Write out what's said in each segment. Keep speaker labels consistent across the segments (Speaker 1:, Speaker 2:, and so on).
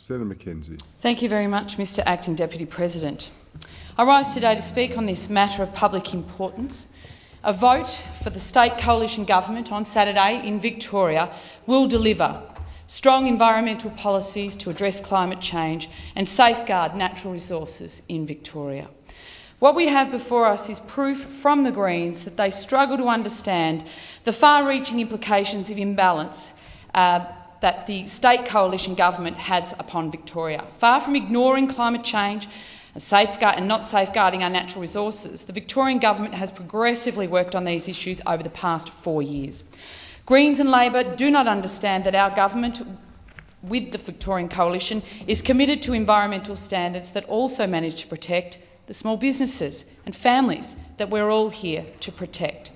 Speaker 1: Senator McKenzie.
Speaker 2: Thank you very much, Mr Acting Deputy President. I rise today to speak on this matter of public importance. A vote for the State Coalition Government on Saturday in Victoria will deliver strong environmental policies to address climate change and safeguard natural resources in Victoria. What we have before us is proof from the Greens that they struggle to understand the far-reaching implications of imbalance that the State Coalition Government has upon Victoria. Far from ignoring climate change and not safeguarding our natural resources, the Victorian Government has progressively worked on these issues over the past 4 years. Greens and Labor do not understand that our government, with the Victorian Coalition, is committed to environmental standards that also manage to protect the small businesses and families that we're all here to protect.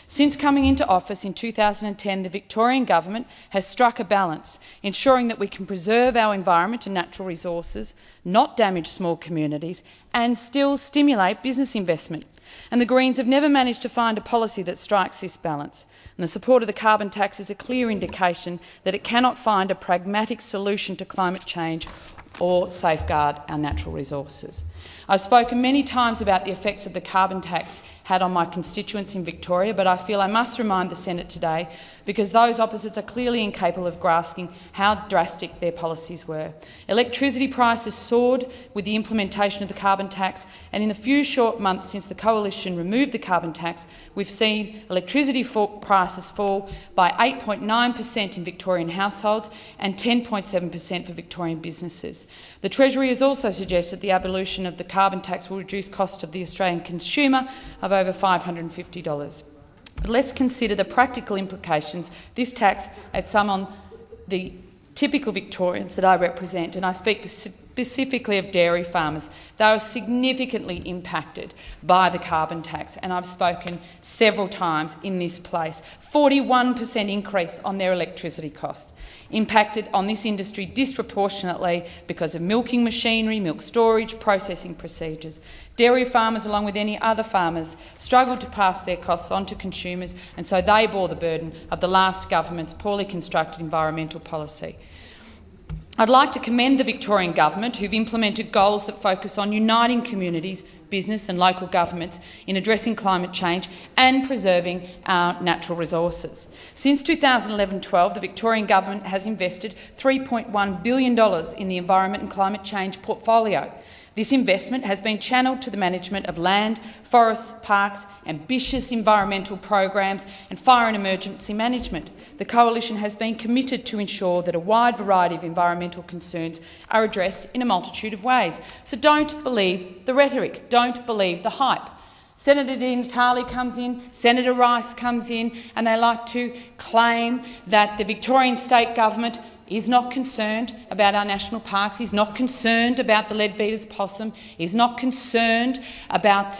Speaker 2: Since coming into office in 2010, the Victorian Government has struck a balance, ensuring that we can preserve our environment and natural resources, not damage small communities, and still stimulate business investment. And the Greens have never managed to find a policy that strikes this balance. And the support of the carbon tax is a clear indication that it cannot find a pragmatic solution to climate change or safeguard our natural resources. I've spoken many times about the effects of the carbon tax had on my constituents in Victoria, but I feel I must remind the Senate today because those opposites are clearly incapable of grasping how drastic their policies were. Electricity prices soared with the implementation of the carbon tax, and in the few short months since the Coalition removed the carbon tax, we've seen electricity prices fall by 8.9% in Victorian households and 10.7% for Victorian businesses. The Treasury has also suggested the abolition of the carbon tax will reduce costs of the Australian consumer of over $550. But let's consider the practical implications this tax had some on the typical Victorians that I represent, and I speak specifically of dairy farmers. They are significantly impacted by the carbon tax, and I've spoken several times in this place. 41% increase on their electricity costs, impacted on this industry disproportionately because of milking machinery, milk storage, processing procedures. Dairy farmers, along with any other farmers, struggled to pass their costs on to consumers, and so they bore the burden of the last government's poorly constructed environmental policy. I'd like to commend the Victorian Government, who've implemented goals that focus on uniting communities, business and local governments in addressing climate change and preserving our natural resources. Since 2011-12, the Victorian Government has invested $3.1 billion in the environment and climate change portfolio. This investment has been channelled to the management of land, forests, parks, ambitious environmental programs and fire and emergency management. The Coalition has been committed to ensure that a wide variety of environmental concerns are addressed in a multitude of ways. So don't believe the rhetoric, don't believe the hype. Senator Di Natale comes in, Senator Rice comes in, and they like to claim that the Victorian State Government is not concerned about our national parks, is not concerned about the Leadbeater's possum, is not concerned about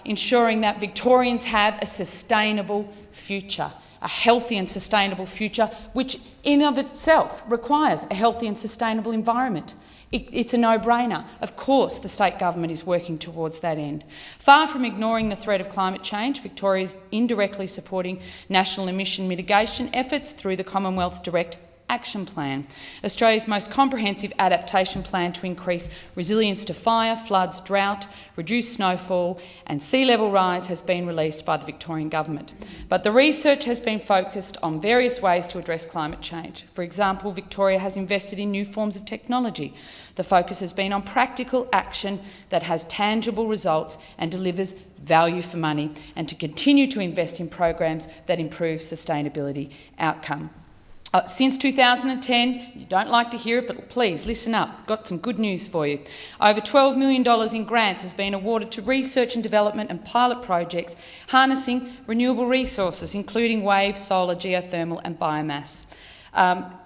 Speaker 2: ensuring that Victorians have a sustainable future, a healthy and sustainable future, which in of itself requires a healthy and sustainable environment. It's a no-brainer. Of course the state government is working towards that end. Far from ignoring the threat of climate change, Victoria is indirectly supporting national emission mitigation efforts through the Commonwealth's Direct Action Plan, Australia's most comprehensive adaptation plan to increase resilience to fire, floods, drought, reduce snowfall and sea level rise has been released by the Victorian Government. But the research has been focused on various ways to address climate change. For example, Victoria has invested in new forms of technology. The focus has been on practical action that has tangible results and delivers value for money, and to continue to invest in programs that improve sustainability outcome. Since 2010, you don't like to hear it, but please listen up. Got some good news for you. Over $12 million in grants has been awarded to research and development and pilot projects harnessing renewable resources, including wave, solar, geothermal and biomass.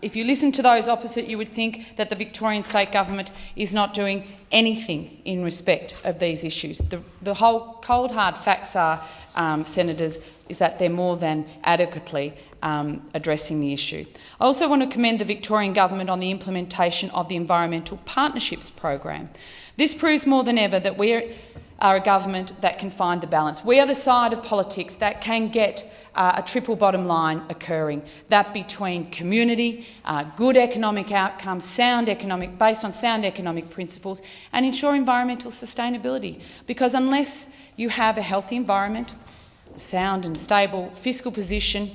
Speaker 2: If you listen to those opposite, you would think that the Victorian State Government is not doing anything in respect of these issues. The whole cold hard facts are, Senators, is that they're more than adequately addressing the issue. I also want to commend the Victorian Government on the implementation of the Environmental Partnerships Program. This proves more than ever that we're are a government that can find the balance. We are the side of politics that can get a triple bottom line occurring, that between community, good economic outcomes, based on sound economic principles, and ensure environmental sustainability. Because unless you have a healthy environment, sound and stable fiscal position,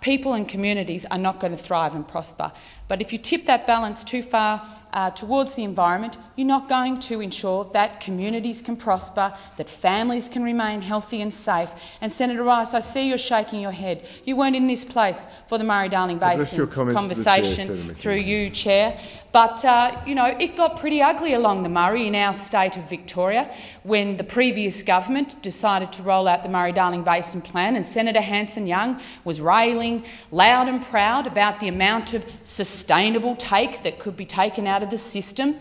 Speaker 2: people and communities are not going to thrive and prosper. But if you tip that balance too far towards the environment, you're not going to ensure that communities can prosper, that families can remain healthy and safe. And Senator Rice, I see you're shaking your head. You weren't in this place for the Murray-Darling Basin conversation through you, Chair. But, you know, it got pretty ugly along the Murray in our state of Victoria when the previous government decided to roll out the Murray-Darling Basin Plan, and Senator Hanson-Young was railing loud and proud about the amount of sustainable take that could be taken out of the system.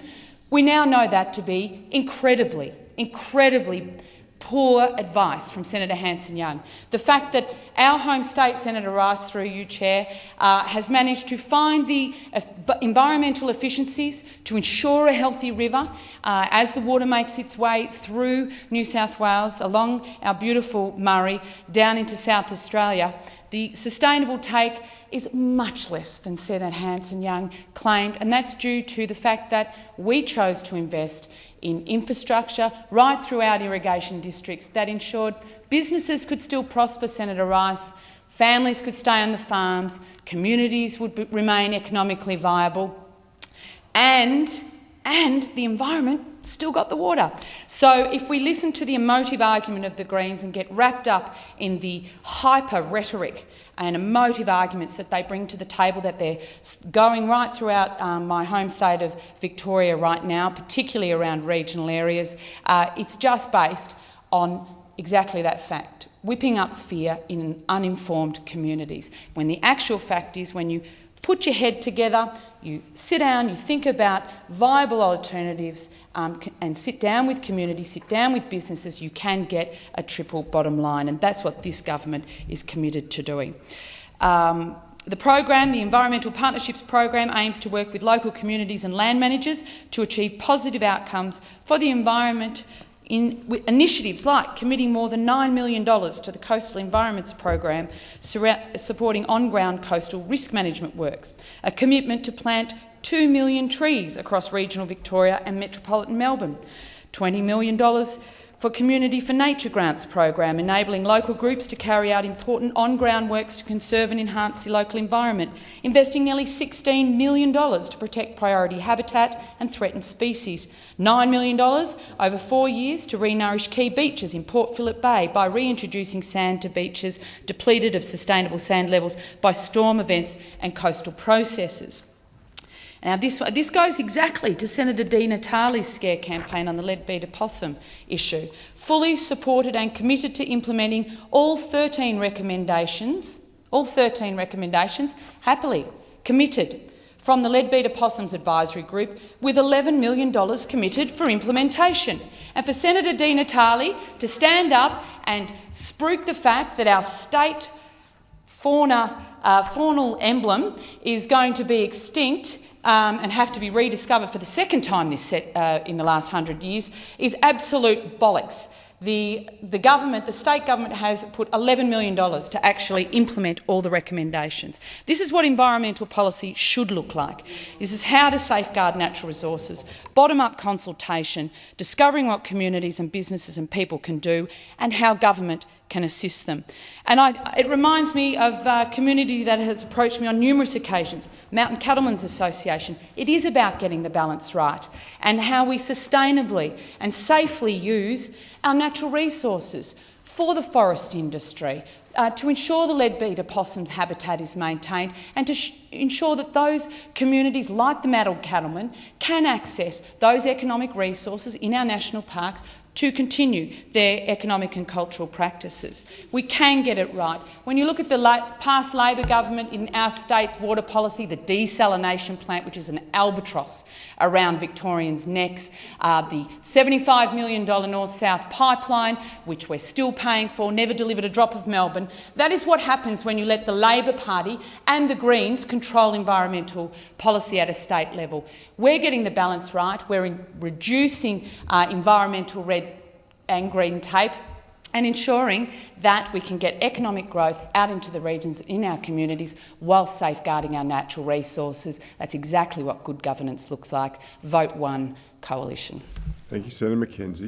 Speaker 2: We now know that to be incredibly poor advice from Senator Hanson-Young. The fact that our home state, Senator Rice, through you, Chair, has managed to find the environmental efficiencies to ensure a healthy river as the water makes its way through New South Wales, along our beautiful Murray, down into South Australia. The sustainable take is much less than Senator Hanson-Young claimed, and that's due to the fact that we chose to invest in infrastructure right throughout irrigation districts that ensured businesses could still prosper, Senator Rice, families could stay on the farms, communities would remain economically viable, and the environment still got the water. So if we listen to the emotive argument of the Greens and get wrapped up in the hyper rhetoric and emotive arguments that they bring to the table, that they're going right throughout my home state of Victoria right now, particularly around regional areas, it's just based on exactly that fact, whipping up fear in uninformed communities, when the actual fact is when you put your head together, you sit down, you think about viable alternatives and sit down with community, sit down with businesses, you can get a triple bottom line, and that's what this government is committed to doing. The program, the Environmental Partnerships Program, aims to work with local communities and land managers to achieve positive outcomes for the environment in initiatives like committing more than $9 million to the Coastal Environments Program, supporting on-ground coastal risk management works, a commitment to plant 2 million trees across regional Victoria and metropolitan Melbourne, $20 million for Community for Nature Grants program, enabling local groups to carry out important on-ground works to conserve and enhance the local environment, investing nearly $16 million to protect priority habitat and threatened species, $9 million over 4 years to re-nourish key beaches in Port Phillip Bay by reintroducing sand to beaches depleted of sustainable sand levels by storm events and coastal processes. Now, this goes exactly to Senator Di Natale's scare campaign on the leadbeater possum issue, fully supported and committed to implementing all 13 recommendations, happily committed from the leadbeater possums advisory group, with $11 million committed for implementation. And for Senator Di Natale to stand up and spruik the fact that our state faunal emblem is going to be extinct and have to be rediscovered for the second time in the last 100 years is absolute bollocks. The state government has put $11 million to actually implement all the recommendations. This is what environmental policy should look like. This is how to safeguard natural resources, bottom-up consultation, discovering what communities and businesses and people can do, and how government can assist them. And it reminds me of a community that has approached me on numerous occasions, Mountain Cattlemen's Association. It is about getting the balance right and how we sustainably and safely use our natural resources for the forest industry, to ensure the leadbeater possum's habitat is maintained and to ensure that those communities like the Mountain Cattlemen can access those economic resources in our national parks to continue their economic and cultural practices. We can get it right. When you look at the past Labor government in our state's water policy, the desalination plant, which is an albatross around Victorians' necks, the $75 million north-south pipeline, which we're still paying for, never delivered a drop of Melbourne. That is what happens when you let the Labor Party and the Greens control environmental policy at a state level. We're getting the balance right. We're reducing environmental red and green tape, and ensuring that we can get economic growth out into the regions in our communities while safeguarding our natural resources. That's exactly what good governance looks like. Vote 1, Coalition.
Speaker 1: Thank you, Senator McKenzie.